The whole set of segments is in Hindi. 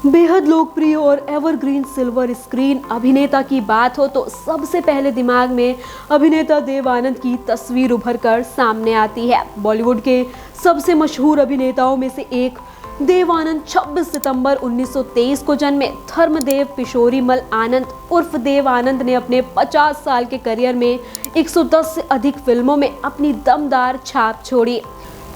बेहद लोकप्रिय और एवरग्रीन सिल्वर स्क्रीन अभिनेता की बात हो तो सबसे पहले दिमाग में अभिनेता देव आनंद की तस्वीर उभर कर सामने आती है। बॉलीवुड के सबसे मशहूर अभिनेताओं में से एक देव आनंद 26 सितंबर 1923 को जन्मे। धर्मदेव पिशोरीमल आनंद उर्फ देव आनंद ने अपने 50 साल के करियर में 110 से अधिक फिल्मों में अपनी दमदार छाप छोड़ी।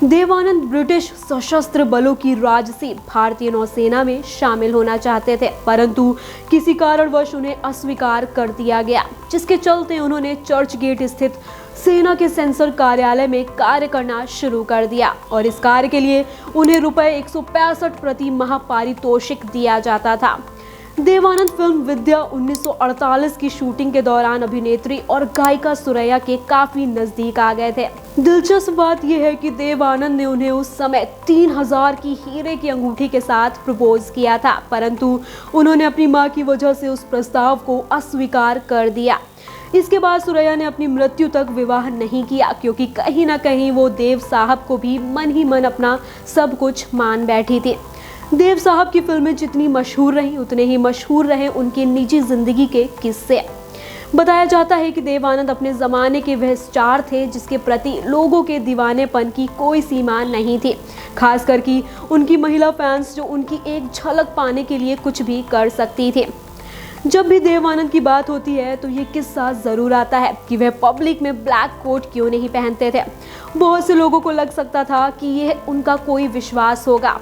देव आनंद ब्रिटिश सशस्त्र बलों की राजसी भारतीय नौसेना में शामिल होना चाहते थे, परंतु किसी कारणवश उन्हें अस्वीकार कर दिया गया, जिसके चलते उन्होंने चर्च गेट स्थित सेना के सेंसर कार्यालय में कार्य करना शुरू कर दिया और इस कार्य के लिए उन्हें रुपए 165 प्रति माह पारितोषिक दिया जाता था। देव आनंद फिल्म विद्या 1948 की शूटिंग के दौरान अभिनेत्री और गायिका सुरैया के काफी नजदीक आ गए थे। दिलचस्प बात यह है कि देव आनंद ने उन्हें उस समय 3000 की हीरे की अंगूठी के साथ प्रपोज किया था, परंतु उन्होंने अपनी मां की वजह से उस प्रस्ताव को अस्वीकार कर दिया। इसके बाद सुरैया ने अपनी मृत्यु तक विवाह नहीं किया, क्योंकि कहीं ना कहीं वो देव साहब को भी मन ही मन अपना सब कुछ मान बैठी थी। देव साहब की फिल्में जितनी मशहूर रहीं, उतने ही मशहूर रहे उनकी निजी जिंदगी के किस्से। बताया जाता है कि देव आनंद अपने जमाने के वह स्टार थे जिसके प्रति लोगों के दीवानेपन की कोई सीमा नहीं थी, खासकर कि उनकी महिला फैंस जो उनकी एक झलक पाने के लिए कुछ भी कर सकती थी। जब भी देव आनंद की बात होती है तो ये किस्सा जरूर आता है कि वह पब्लिक में ब्लैक कोट क्यों नहीं पहनते थे। बहुत से लोगों को लग सकता था कि यह उनका कोई विश्वास होगा,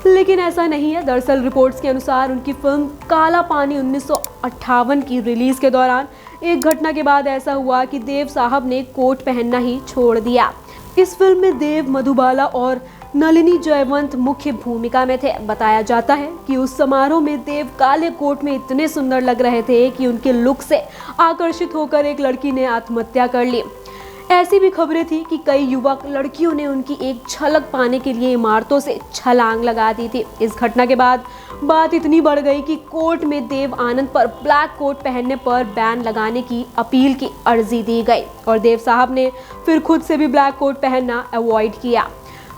लेकिन ऐसा नहीं है। दरअसल रिपोर्ट्स के अनुसार उनकी फिल्म काला पानी 1958 की रिलीज के दौरान एक घटना के बाद ऐसा हुआ कि देव साहब ने कोट पहनना ही छोड़ दिया। इस फिल्म में देव, मधुबाला और नलिनी जयवंत मुख्य भूमिका में थे। बताया जाता है कि उस समारोह में देव काले कोट में इतने सुंदर लग रहे थे कि उनके लुक से आकर्षित होकर एक लड़की ने आत्महत्या कर ली। ऐसी भी खबरें थी कि कई युवक लड़कियों ने उनकी एक झलक पाने के लिए इमारतों से छलांग लगा दी थी। इस घटना के बाद बात इतनी बढ़ गई कि कोर्ट में देव आनंद पर ब्लैक कोट पहनने पर बैन लगाने की अपील की अर्जी दी गई और देव साहब ने फिर खुद से भी ब्लैक कोट पहनना अवॉइड किया।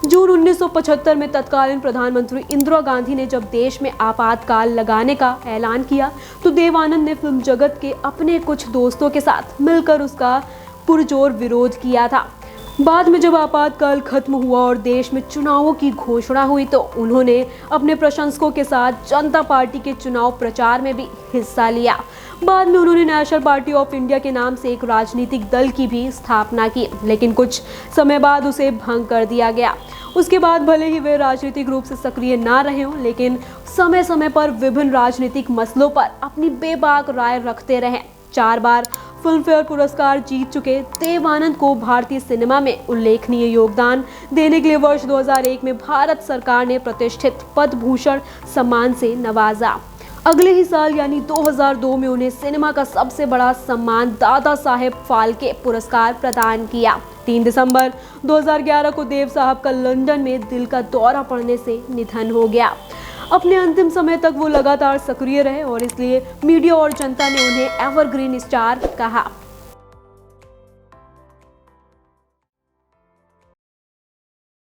जून 1975 में तत्कालीन प्रधानमंत्री इंदिरा गांधी ने जब देश में आपातकाल लगाने का ऐलान किया तो देव आनंद ने फिल्म जगत के अपने कुछ दोस्तों के साथ मिलकर उसका पुरजोर विरोध किया था। बाद में जब आपातकाल खत्म हुआ और देश में चुनावों की घोषणा हुई तो उन्होंने अपने प्रशंसकों के साथ जनता पार्टी के चुनाव प्रचार में भी हिस्सा लिया। बाद में उन्होंने नेशनल पार्टी ऑफ इंडिया के नाम से एक राजनीतिक दल की भी स्थापना की, लेकिन कुछ समय बाद उसे भंग कर दिया गया। उसके बाद भले ही वे राजनीतिक रूप से सक्रिय ना रहे हों, लेकिन समय समय पर विभिन्न राजनीतिक मसलों पर अपनी बेबाक राय रखते रहे। 4 बार फिल्म फेयर पुरस्कार जीत चुके देव आनंद को भारतीय सिनेमा में उल्लेखनीय योगदान देने के लिए वर्ष 2001 में भारत सरकार ने प्रतिष्ठित पद्म भूषण सम्मान से नवाजा। अगले ही साल यानी 2002 में उन्हें सिनेमा का सबसे बड़ा सम्मान दादा साहेब फाल्के पुरस्कार प्रदान किया। 3 दिसंबर 2011 को देव साहब का लंदन में दिल का दौरा पड़ने से निधन हो गया। अपने अंतिम समय तक वो लगातार सक्रिय रहे और इसलिए मीडिया और जनता ने उन्हें एवरग्रीन स्टार कहा।